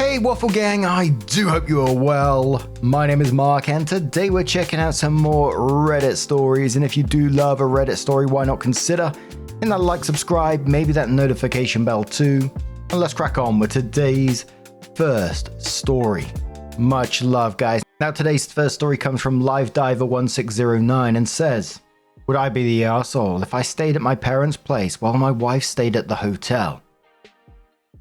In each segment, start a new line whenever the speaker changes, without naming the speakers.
Hey Waffle Gang, I do hope you are well. My name is Mark and today we're checking out some more Reddit stories, and if you do love a Reddit story, why not consider hitting that like, subscribe, maybe that notification bell too. And let's crack on with today's first story. Much love, guys. Now today's first story comes from LiveDiver1609 and says, would I be the arsehole if I stayed at my parents' place while my wife stayed at the hotel?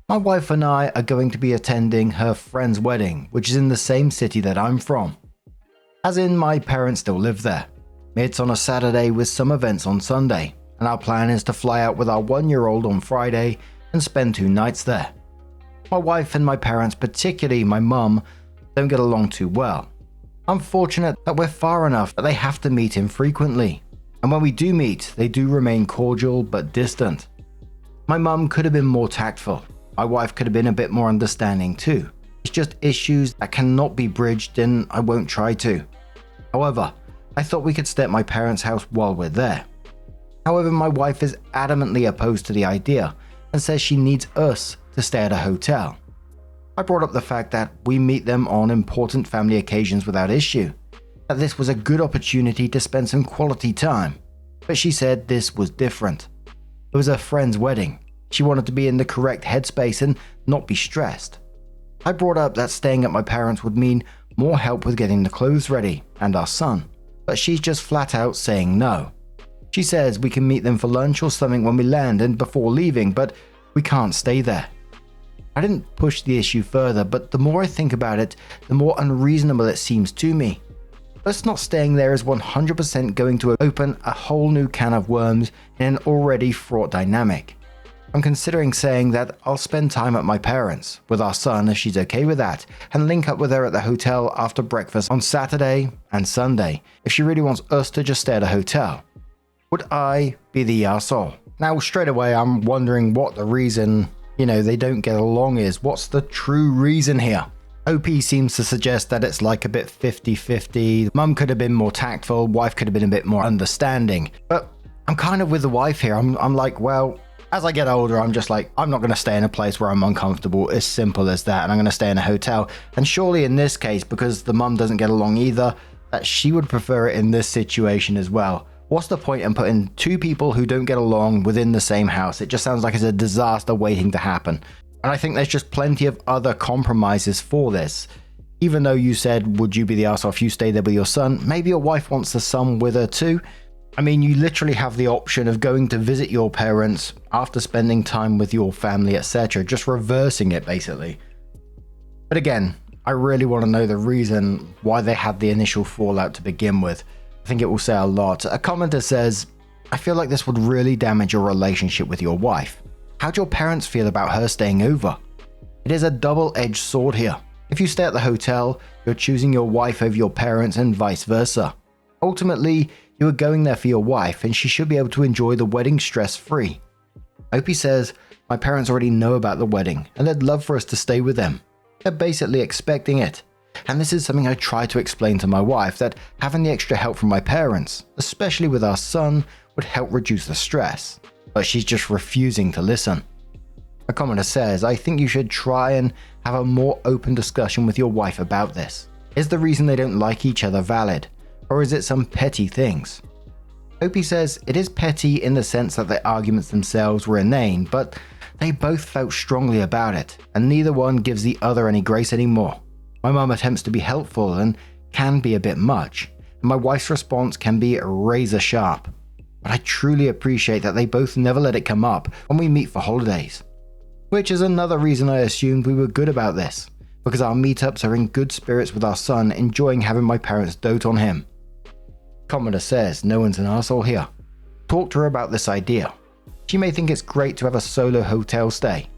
My wife and I are going to be attending her friend's wedding, which is in the same city that I'm from. As in, my parents still live there. It's on a Saturday with some events on Sunday, and our plan is to fly out with our 1-year-old on Friday and spend 2 nights there. My wife and my parents, particularly my mum, don't get along too well. I'm fortunate that we're far enough that they have to meet infrequently, and when we do meet, they do remain cordial but distant. My mum could have been more tactful. My wife could have been a bit more understanding too. It's just issues that cannot be bridged and I won't try to. However, I thought we could stay at my parents' house while we're there. However, my wife is adamantly opposed to the idea and says she needs us to stay at a hotel. I brought up the fact that we meet them on important family occasions without issue, that this was a good opportunity to spend some quality time, but she said this was different. It was her friend's wedding. She wanted to be in the correct headspace and not be stressed. I brought up that staying at my parents would mean more help with getting the clothes ready and our son, but she's just flat out saying no. She says we can meet them for lunch or something when we land and before leaving, but we can't stay there. I didn't push the issue further, but the more I think about it, the more unreasonable it seems to me. Us not staying there is 100% going to open a whole new can of worms in an already fraught dynamic. I'm considering saying that I'll spend time at my parents, with our son if she's okay with that, and link up with her at the hotel after breakfast on Saturday and Sunday if she really wants us to just stay at a hotel. Would I be the arsehole? Now straight away I'm wondering what the reason, they don't get along is. What's the true reason here? OP seems to suggest that it's like a bit 50-50. Mum could have been more tactful, wife could have been a bit more understanding. But I'm kind of with the wife here. I'm like, well, as I get older, I'm just like, I'm not going to stay in a place where I'm uncomfortable, as simple as that, and I'm going to stay in a hotel. And surely in this case, because the mum doesn't get along either, that she would prefer it in this situation as well. What's the point in putting 2 people who don't get along within the same house? It just sounds like it's a disaster waiting to happen. And I think there's just plenty of other compromises for this. Even though you said, would you be the arsehole if you stayed there with your son? Maybe your wife wants the son with her too. I mean, you literally have the option of going to visit your parents after spending time with your family, etc. Just reversing it, basically. But again, I really want to know the reason why they had the initial fallout to begin with. I think it will say a lot. A commenter says, I feel like this would really damage your relationship with your wife. How'd your parents feel about her staying over? It is a double-edged sword here. If you stay at the hotel, you're choosing your wife over your parents and vice versa. Ultimately, you are going there for your wife and she should be able to enjoy the wedding stress-free. Opie says, my parents already know about the wedding and they'd love for us to stay with them. They're basically expecting it. And this is something I try to explain to my wife, that having the extra help from my parents, especially with our son, would help reduce the stress. But she's just refusing to listen. A commenter says, I think you should try and have a more open discussion with your wife about this. Is the reason they don't like each other valid? Or is it some petty things? Opie says it is petty in the sense that their arguments themselves were inane, but they both felt strongly about it, and neither one gives the other any grace anymore. My mum attempts to be helpful and can be a bit much, and my wife's response can be razor sharp. But I truly appreciate that they both never let it come up when we meet for holidays. Which is another reason I assumed we were good about this, because our meetups are in good spirits with our son, enjoying having my parents dote on him. Commenter says, no one's an arsehole here. Talk to her about this idea. She may think it's great to have a solo hotel stay.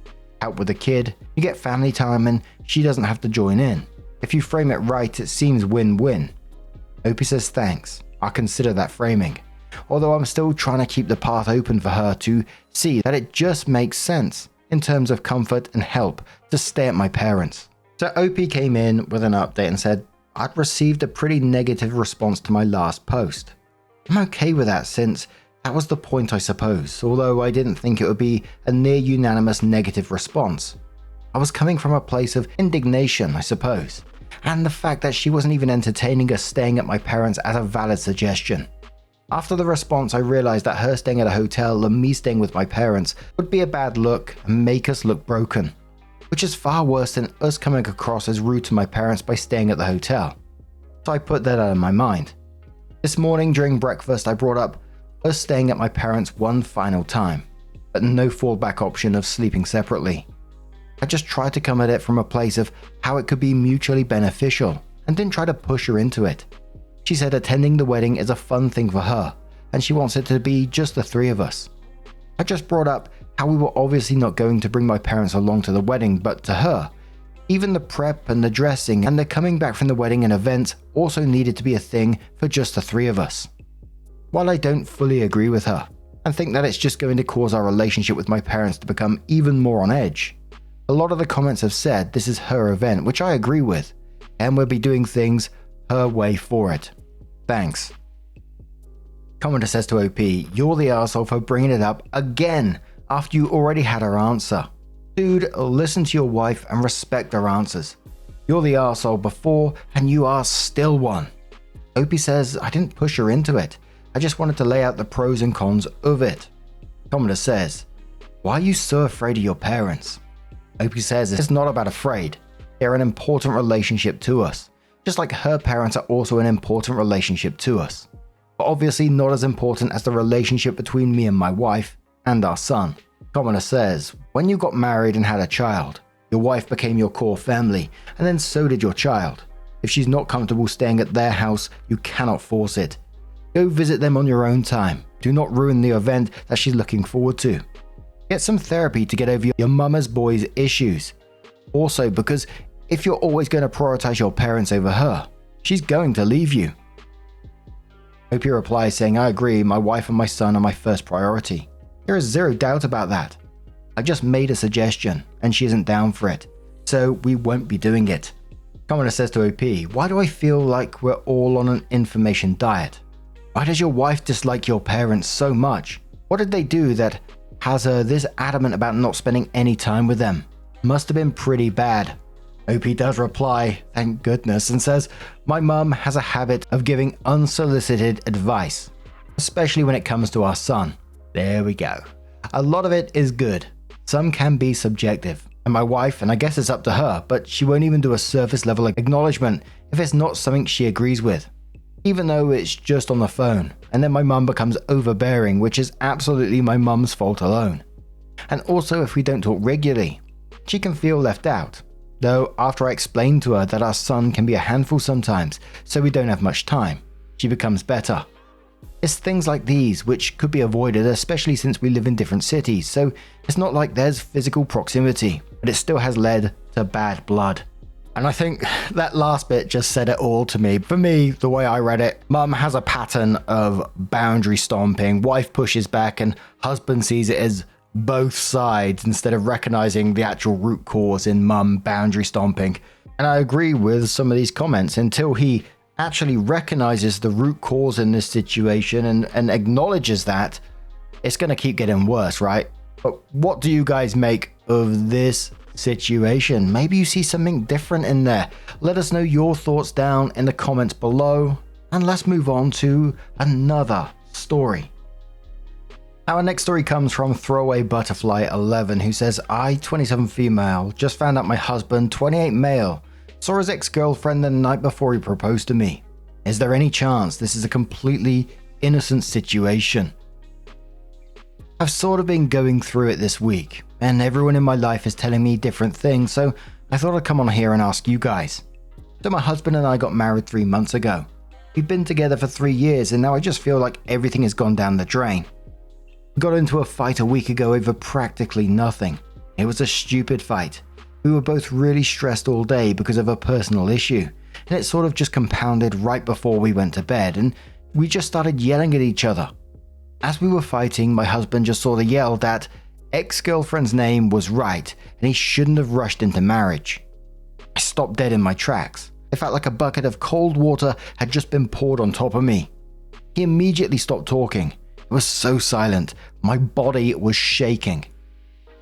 Help with the kid, you get family time and she doesn't have to join in. If you frame it right, it seems win-win. Opie says thanks, I'll consider that framing. Although I'm still trying to keep the path open for her to see that it just makes sense in terms of comfort and help to stay at my parents. So Opie came in with an update and said, I'd received a pretty negative response to my last post. I'm okay with that since that was the point I suppose, although I didn't think it would be a near unanimous negative response. I was coming from a place of indignation, I suppose, and the fact that she wasn't even entertaining us staying at my parents' as a valid suggestion. After the response, I realized that her staying at a hotel and me staying with my parents would be a bad look and make us look broken, which is far worse than us coming across as rude to my parents by staying at the hotel. So I put that out of my mind. This morning during breakfast, I brought up us staying at my parents' one final time, but no fallback option of sleeping separately. I just tried to come at it from a place of how it could be mutually beneficial and didn't try to push her into it. She said attending the wedding is a fun thing for her and she wants it to be just the three of us. I just brought up how we were obviously not going to bring my parents along to the wedding, but to her, even the prep and the dressing and the coming back from the wedding and events also needed to be a thing for just the three of us. While I don't fully agree with her and think that it's just going to cause our relationship with my parents to become even more on edge, a lot of the comments have said this is her event, which I agree with, and we'll be doing things her way for it. Thanks. Commenter says to OP, you're the arsehole for bringing it up again after you already had her answer. Dude, listen to your wife and respect her answers. You're the arsehole before and you are still one. OP says, I didn't push her into it. I just wanted to lay out the pros and cons of it. Commenter says, why are you so afraid of your parents? OP says it's not about afraid. They're an important relationship to us, just like her parents are also an important relationship to us, but obviously not as important as the relationship between me and my wife and our son. Commenter says, when you got married and had a child, your wife became your core family, and then so did your child. If she's not comfortable staying at their house, you cannot force it. Go visit them on your own time. Do not ruin the event that she's looking forward to. Get some therapy to get over your mama's boy's issues. Also, because if you're always going to prioritize your parents over her, she's going to leave you. OP replies saying, I agree, my wife and my son are my first priority. There is zero doubt about that. I just made a suggestion and she isn't down for it, so we won't be doing it. Commenter says to OP, why do I feel like we're all on an information diet? Why does your wife dislike your parents so much? What did they do that has her this adamant about not spending any time with them? Must have been pretty bad. OP does reply, thank goodness, and says, my mum has a habit of giving unsolicited advice, especially when it comes to our son. There we go. A lot of it is good. Some can be subjective. And my wife, and I guess it's up to her, but she won't even do a surface level acknowledgement if it's not something she agrees with, even though it's just on the phone. And then my mum becomes overbearing, which is absolutely my mum's fault alone. And also if we don't talk regularly, she can feel left out. Though after I explain to her that our son can be a handful sometimes, so we don't have much time, she becomes better. It's things like these which could be avoided, especially since we live in different cities, so it's not like there's physical proximity, but it still has led to bad blood. And I think that last bit just said it all to me. For me, the way I read it, mum has a pattern of boundary stomping, wife pushes back, and husband sees it as both sides instead of recognizing the actual root cause in mum boundary stomping. And I agree with some of these comments until he actually recognizes the root cause in this situation and acknowledges that, it's going to keep getting worse, right? But what do you guys make of this situation? Maybe you see something different in there. Let us know your thoughts down in the comments below, and let's move on to another story. Our next story comes from Throwaway Butterfly 11, who says, I, 27 female, just found out my husband, 28 male, saw his ex-girlfriend the night before he proposed to me. Is there any chance this is a completely innocent situation? I've sort of been going through it this week, and everyone in my life is telling me different things, so I thought I'd come on here and ask you guys. So my husband and I got married 3 months ago. We've been together for 3 years, and now I just feel like everything has gone down the drain. We got into a fight a week ago over practically nothing. It was a stupid fight. We were both really stressed all day because of a personal issue, and it sort of just compounded right before we went to bed, and we just started yelling at each other. As we were fighting, my husband just saw the yell that ex-girlfriend's name was right, and he shouldn't have rushed into marriage. I stopped dead in my tracks. It felt like a bucket of cold water had just been poured on top of me. He immediately stopped talking. It was so silent, my body was shaking.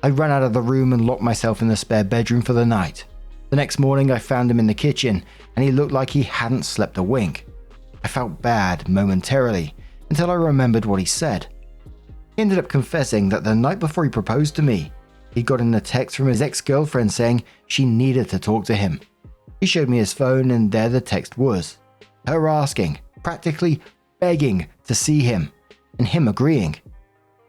I ran out of the room and locked myself in the spare bedroom for the night. The next morning I found him in the kitchen and he looked like he hadn't slept a wink. I felt bad momentarily until I remembered what he said. He ended up confessing that the night before he proposed to me, he got in a text from his ex-girlfriend saying she needed to talk to him. He showed me his phone and there the text was. Her asking, practically begging to see him, and him agreeing.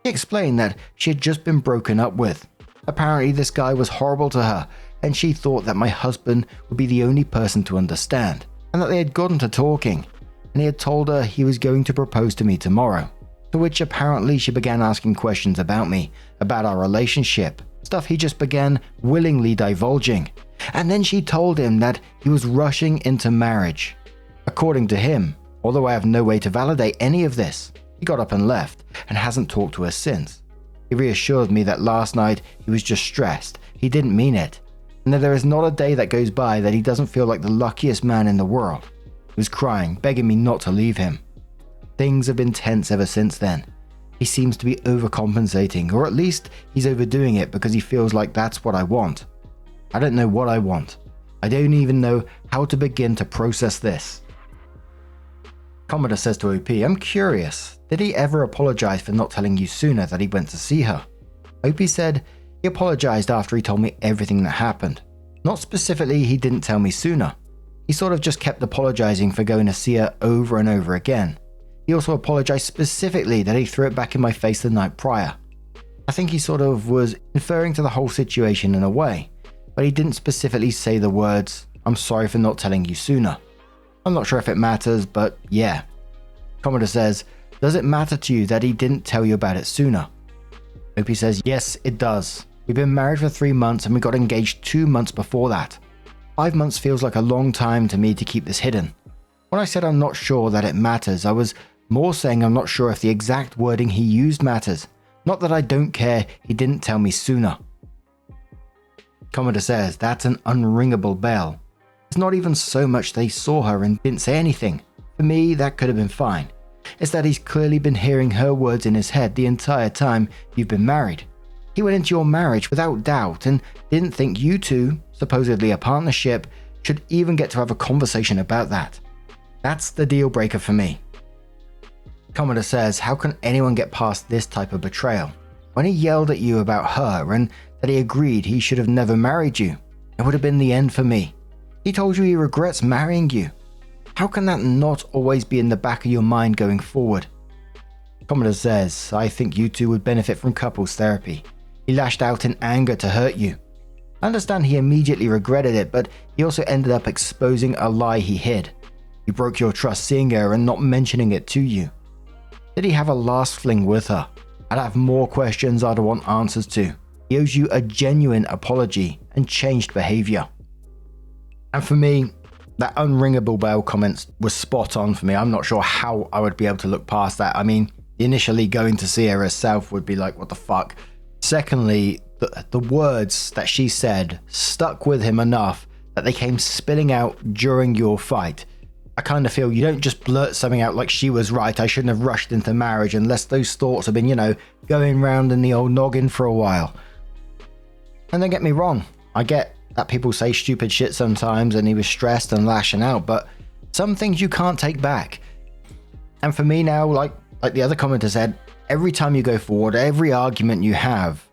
He explained that she had just been broken up with. Apparently this guy was horrible to her and she thought that my husband would be the only person to understand, and that they had gotten to talking, and he had told her he was going to propose to me tomorrow. To which apparently she began asking questions about me, about our relationship, stuff he just began willingly divulging. And then she told him that he was rushing into marriage. According to him, although I have no way to validate any of this, he got up and left and hasn't talked to her since. He reassured me that last night he was just stressed, he didn't mean it, and that there is not a day that goes by that he doesn't feel like the luckiest man in the world. He was crying, begging me not to leave him. Things have been tense ever since then. He seems to be overcompensating, or at least he's overdoing it because he feels like that's what I want. I don't know what I want. I don't even know how to begin to process this. Commodore says to OP, I'm curious, did he ever apologize for not telling you sooner that he went to see her? OP said he apologized after he told me everything that happened. Not specifically he didn't tell me sooner. He sort of just kept apologizing for going to see her over and over again. He also apologized specifically that he threw it back in my face the night prior. I think he sort of was inferring to the whole situation in a way, but he didn't specifically say the words, I'm sorry for not telling you sooner. I'm not sure if it matters, but yeah. Commodore says, does it matter to you that he didn't tell you about it sooner? Opie says, yes, it does. We've been married for 3 months and we got engaged 2 months before that. 5 months feels like a long time to me to keep this hidden. When I said I'm not sure that it matters, I was more saying I'm not sure if the exact wording he used matters. Not that I don't care he didn't tell me sooner. Commodore says, that's an unringable bell. It's not even so much they saw her and didn't say anything. For me, that could have been fine. It's that he's clearly been hearing her words in his head the entire time you've been married. He went into your marriage without doubt and didn't think you two, supposedly a partnership, should even get to have a conversation about that. That's the deal breaker for me. Commodore says, how can anyone get past this type of betrayal? When he yelled at you about her and that he agreed he should have never married you, it would have been the end for me. He told you he regrets marrying you. How can that not always be in the back of your mind going forward? Commodore says, I think you two would benefit from couples therapy. He lashed out in anger to hurt you. I understand he immediately regretted it, but he also ended up exposing a lie he hid. He broke your trust seeing her and not mentioning it to you. Did he have a last fling with her? I'd have more questions I'd want answers to. He owes you a genuine apology and changed behavior. And for me, that unringable bell comments was spot on for me. I'm not sure how I would be able to look past that. I mean, initially going to see her herself would be like, what the fuck? Secondly, the words that she said stuck with him enough that they came spilling out during your fight. I kind of feel you don't just blurt something out like she was right, I shouldn't have rushed into marriage unless those thoughts have been, going round in the old noggin for a while. And don't get me wrong, I get that people say stupid shit sometimes and he was stressed and lashing out, but some things you can't take back. And for me now, like the other commenter said, every time you go forward, every argument you have,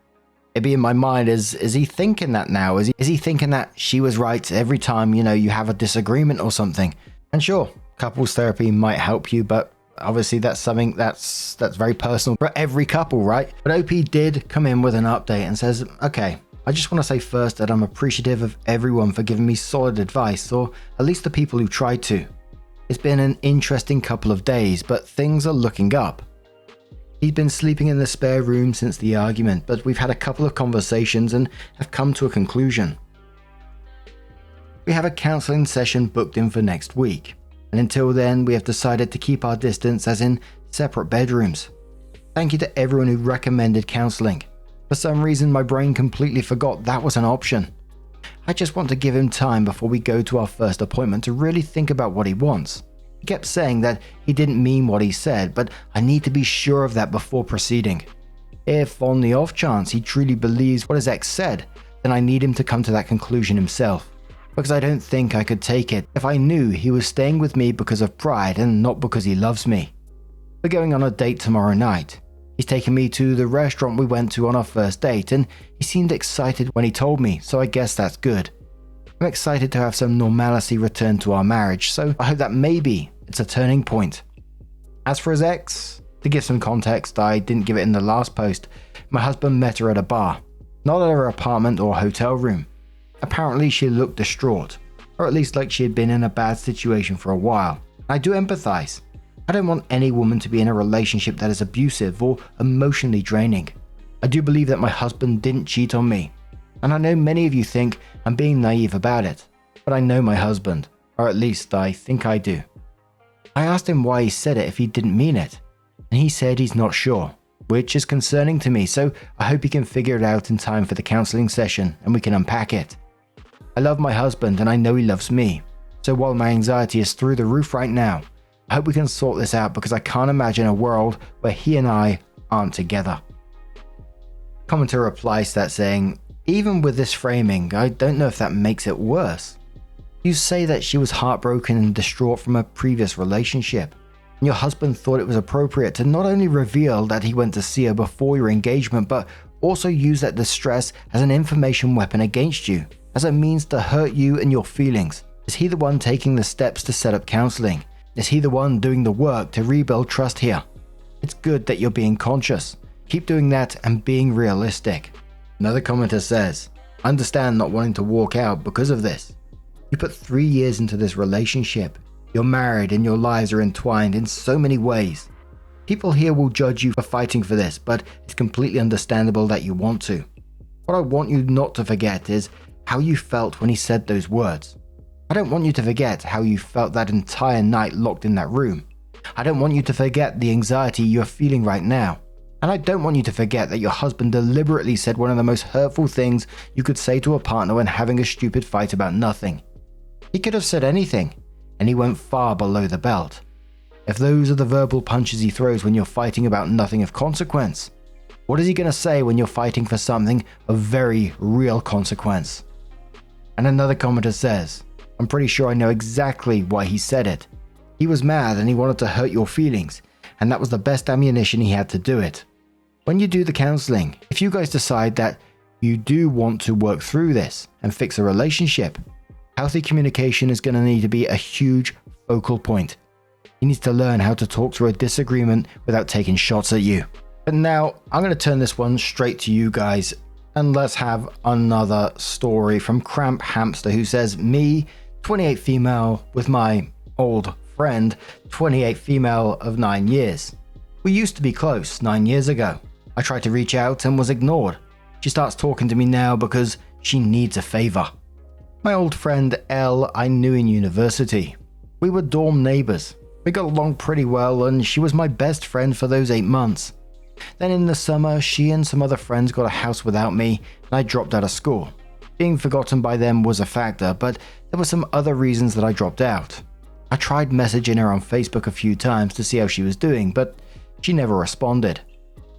it'd be in my mind, is he thinking that now? Is he thinking that she was right every time, you have a disagreement or something? And sure, couples therapy might help you, but obviously that's something that's very personal for every couple, right? But OP did come in with an update and says, okay, I just want to say first that I'm appreciative of everyone for giving me solid advice, or at least the people who tried to. It's been an interesting couple of days, but things are looking up. He's been sleeping in the spare room since the argument, but we've had a couple of conversations and have come to a conclusion. We have a counseling session booked in for next week, and until then we have decided to keep our distance, as in separate bedrooms. Thank you to everyone who recommended counseling. For some reason my brain completely forgot that was an option. I just want to give him time before we go to our first appointment to really think about what he wants. He kept saying that he didn't mean what he said, but I need to be sure of that before proceeding. If on the off chance he truly believes what his ex said, then I need him to come to that conclusion himself. Because I don't think I could take it if I knew he was staying with me because of pride and not because he loves me. We're going on a date tomorrow night. He's taken me to the restaurant we went to on our first date, and he seemed excited when he told me, so I guess that's good. I'm excited to have some normalcy return to our marriage, so I hope that maybe it's a turning point. As for his ex, to give some context, I didn't give it in the last post, my husband met her at a bar, not at her apartment or hotel room. Apparently she looked distraught, or at least like she had been in a bad situation for a while. I do empathize. I don't want any woman to be in a relationship that is abusive or emotionally draining. I do believe that my husband didn't cheat on me, and I know many of you think I'm being naive about it, but I know my husband, or at least I think I do. I asked him why he said it if he didn't mean it, and he said he's not sure, which is concerning to me, so I hope he can figure it out in time for the counseling session and we can unpack it. I love my husband and I know he loves me, so while my anxiety is through the roof right now, I hope we can sort this out because I can't imagine a world where he and I aren't together. Commenter replies to that saying, even with this framing, I don't know if that makes it worse. You say that she was heartbroken and distraught from a previous relationship, and your husband thought it was appropriate to not only reveal that he went to see her before your engagement, but also use that distress as an information weapon against you, as a means to hurt you and your feelings. Is he the one taking the steps to set up counseling? Is he the one doing the work to rebuild trust here? It's good that you're being conscious. Keep doing that and being realistic. Another commenter says, I understand not wanting to walk out because of this. You put 3 years into this relationship. You're married and your lives are entwined in so many ways. People here will judge you for fighting for this, but it's completely understandable that you want to. What I want you not to forget is how you felt when he said those words. I don't want you to forget how you felt that entire night locked in that room. I don't want you to forget the anxiety you're feeling right now. And I don't want you to forget that your husband deliberately said one of the most hurtful things you could say to a partner when having a stupid fight about nothing. He could have said anything, and he went far below the belt. If those are the verbal punches he throws when you're fighting about nothing of consequence, what is he going to say when you're fighting for something of very real consequence? And another commenter says, I'm pretty sure I know exactly why he said it. He was mad and he wanted to hurt your feelings, and that was the best ammunition he had to do it. When you do the counseling, if you guys decide that you do want to work through this and fix a relationship, healthy communication is going to need to be a huge focal point. He needs to learn how to talk through a disagreement without taking shots at you. But now, I'm going to turn this one straight to you guys, and let's have another story from Cramp Hamster, who says, me, 28 female, with my old friend, 28 female of 9 years. We used to be close 9 years ago. I tried to reach out and was ignored. She starts talking to me now because she needs a favor. My old friend Elle I knew in university. We were dorm neighbors. We got along pretty well and she was my best friend for those 8 months. Then in the summer, she and some other friends got a house without me and I dropped out of school. Being forgotten by them was a factor, but there were some other reasons that I dropped out. I tried messaging her on Facebook a few times to see how she was doing, but she never responded.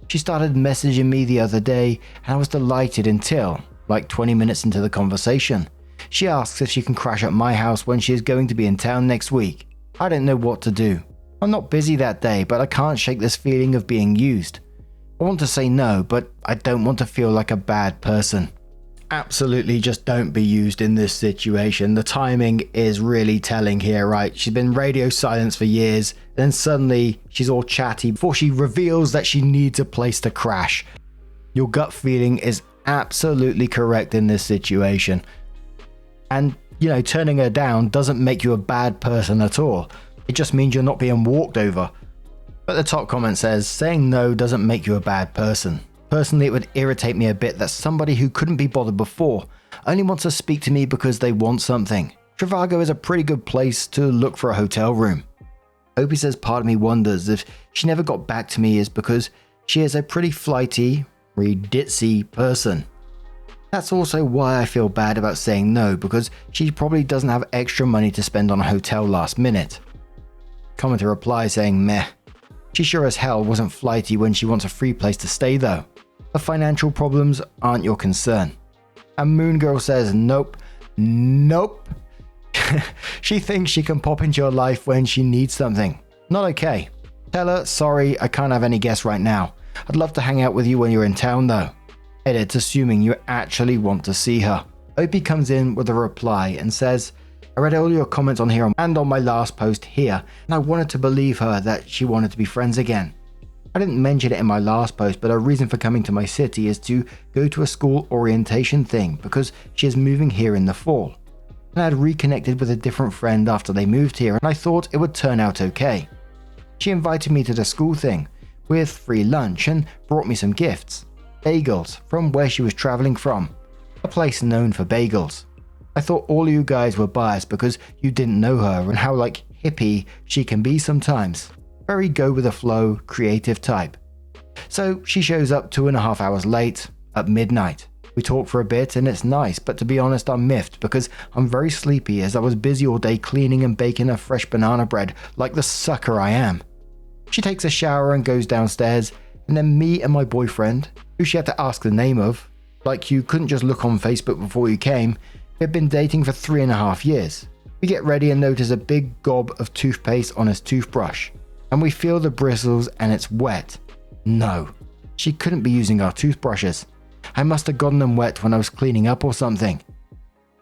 She started messaging me the other day and I was delighted until, like 20 minutes into the conversation, she asks if she can crash at my house when she is going to be in town next week. I don't know what to do. I'm not busy that day, but I can't shake this feeling of being used. I want to say no, but I don't want to feel like a bad person. Absolutely just don't be used in this situation. The timing is really telling here, right? She's been radio silence for years, then suddenly she's all chatty before she reveals that she needs a place to crash. Your gut feeling is absolutely correct in this situation. And, turning her down doesn't make you a bad person at all. It just means you're not being walked over. But the top comment says, saying no doesn't make you a bad person. Personally, it would irritate me a bit that somebody who couldn't be bothered before only wants to speak to me because they want something. Trivago is a pretty good place to look for a hotel room. Opie says part of me wonders if she never got back to me is because she is a pretty flighty, ditzy person. That's also why I feel bad about saying no, because she probably doesn't have extra money to spend on a hotel last minute. Commenter replies saying, meh. She sure as hell wasn't flighty when she wants a free place to stay though. The financial problems aren't your concern. And Moon Girl says, nope. She thinks she can pop into your life when she needs something. Not okay. Tell her, sorry, I can't have any guests right now. I'd love to hang out with you when you're in town though. Edit, assuming you actually want to see her. Opie comes in with a reply and says, I read all your comments on here and on my last post here, and I wanted to believe her that she wanted to be friends again. I didn't mention it in my last post, but her reason for coming to my city is to go to a school orientation thing because she is moving here in the fall. And I had reconnected with a different friend after they moved here, and I thought it would turn out okay. She invited me to the school thing with free lunch and brought me some gifts. Bagels from where she was traveling from, a place known for bagels. I thought all of you guys were biased because you didn't know her and how hippie she can be sometimes. Very go with the flow, creative type. So she shows up 2.5 hours late, at midnight. We talk for a bit and it's nice, but to be honest I'm miffed because I'm very sleepy as I was busy all day cleaning and baking a fresh banana bread like the sucker I am. She takes a shower and goes downstairs, and then me and my boyfriend, who she had to ask the name of, like you couldn't just look on Facebook before you came, we had been dating for 3.5 years. We get ready and notice a big gob of toothpaste on his toothbrush. And we feel the bristles and it's wet. No, she couldn't be using our toothbrushes. I must have gotten them wet when I was cleaning up or something.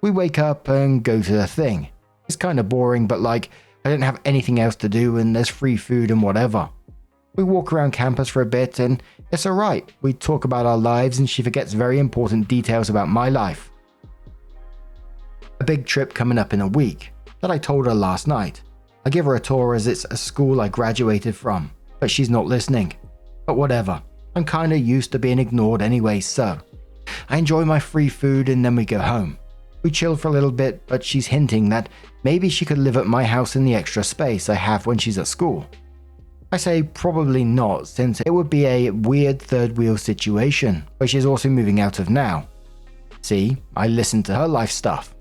We wake up and go to the thing. It's kind of boring, but I didn't have anything else to do and there's free food and whatever. We walk around campus for a bit and it's alright. We talk about our lives and she forgets very important details about my life. A big trip coming up in a week that I told her last night. I give her a tour as it's a school I graduated from, but she's not listening. But whatever, I'm kinda used to being ignored anyway, so I enjoy my free food and then we go home. We chill for a little bit, but she's hinting that maybe she could live at my house in the extra space I have when she's at school. I say probably not, since it would be a weird third wheel situation, where she's also moving out of now. See, I listened to her life stuff.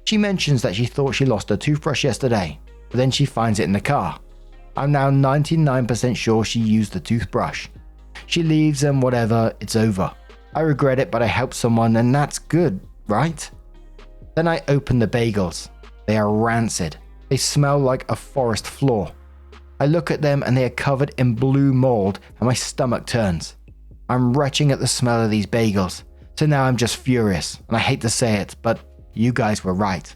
She mentions that she thought she lost her toothbrush yesterday, but then she finds it in the car. I'm now 99% sure she used the toothbrush. She leaves and whatever, it's over. I regret it, but I helped someone and that's good, right? Then I open the bagels. They are rancid. They smell like a forest floor. I look at them and they are covered in blue mold and my stomach turns. I'm retching at the smell of these bagels. So now I'm just furious, and I hate to say it, but you guys were right.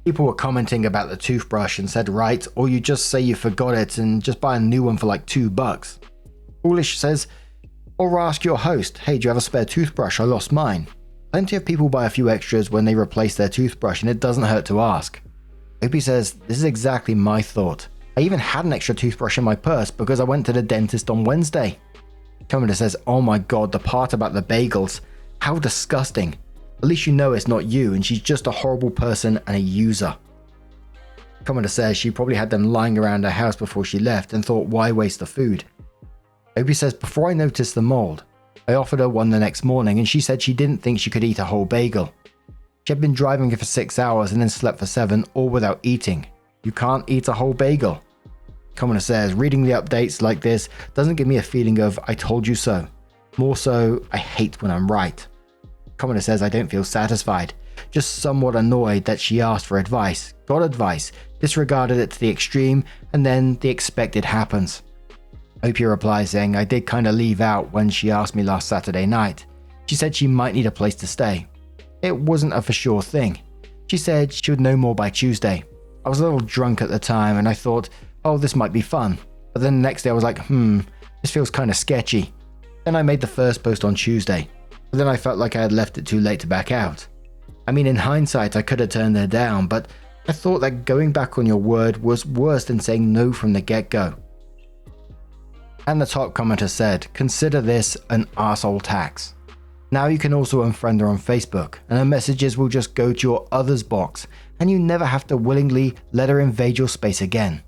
People were commenting about the toothbrush and said right, or you just say you forgot it and just buy a new one for $2. Foolish says, or ask your host, hey, do you have a spare toothbrush? I lost mine. Plenty of people buy a few extras when they replace their toothbrush and it doesn't hurt to ask. Opie says, this is exactly my thought. I even had an extra toothbrush in my purse because I went to the dentist on Wednesday. Commenter says, oh my god, the part about the bagels. How disgusting. At least you know it's not you and she's just a horrible person and a user. Commenter says she probably had them lying around her house before she left and thought, why waste the food? Opie says, before I noticed the mold, I offered her one the next morning and she said she didn't think she could eat a whole bagel. She had been driving for 6 hours and then slept for 7, all without eating. You can't eat a whole bagel. Commenter says, reading the updates like this doesn't give me a feeling of I told you so. More so, I hate when I'm right. Commenter says, I don't feel satisfied. Just somewhat annoyed that she asked for advice, got advice, disregarded it to the extreme, and then the expected happens. Opie replies saying, I did kinda leave out when she asked me last Saturday night. She said she might need a place to stay. It wasn't a for sure thing. She said she would know more by Tuesday. I was a little drunk at the time and I thought, oh, this might be fun. But then the next day I was like, this feels kinda sketchy. Then I made the first post on Tuesday. But then I felt like I had left it too late to back out. I mean, in hindsight, I could have turned her down, but I thought that going back on your word was worse than saying no from the get-go. And the top commenter said, consider this an arsehole tax. Now you can also unfriend her on Facebook, and her messages will just go to your others box, and you never have to willingly let her invade your space again.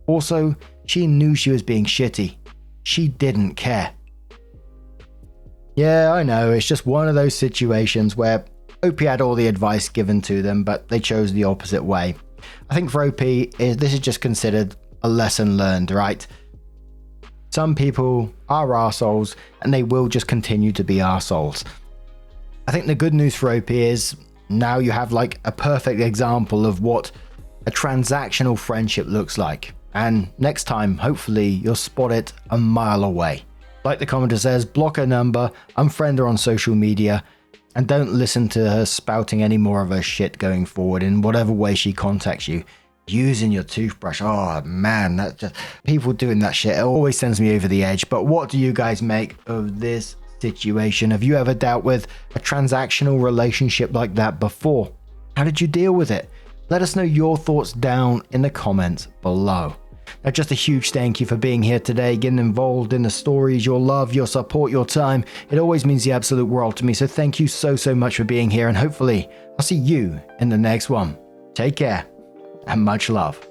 Also, she knew she was being shitty. She didn't care. Yeah, I know, it's just one of those situations where OP had all the advice given to them, but they chose the opposite way. I think for OP, this is just considered a lesson learned, right? Some people are arseholes and they will just continue to be arseholes. I think the good news for OP is now you have like a perfect example of what a transactional friendship looks like. And next time, hopefully you'll spot it a mile away. Like the commenter says, block her number, unfriend her on social media, and don't listen to her spouting any more of her shit going forward in whatever way she contacts you. Using your toothbrush, oh man, that just, people doing that shit, it always sends me over the edge. But what do you guys make of this situation? Have you ever dealt with a transactional relationship like that before? How did you deal with it? Let us know your thoughts down in the comments below. Now, just a huge thank you for being here today, getting involved in the stories, your love, your support, your time. It always means the absolute world to me. So thank you so much for being here, and hopefully I'll see you in the next one. Take care and much love.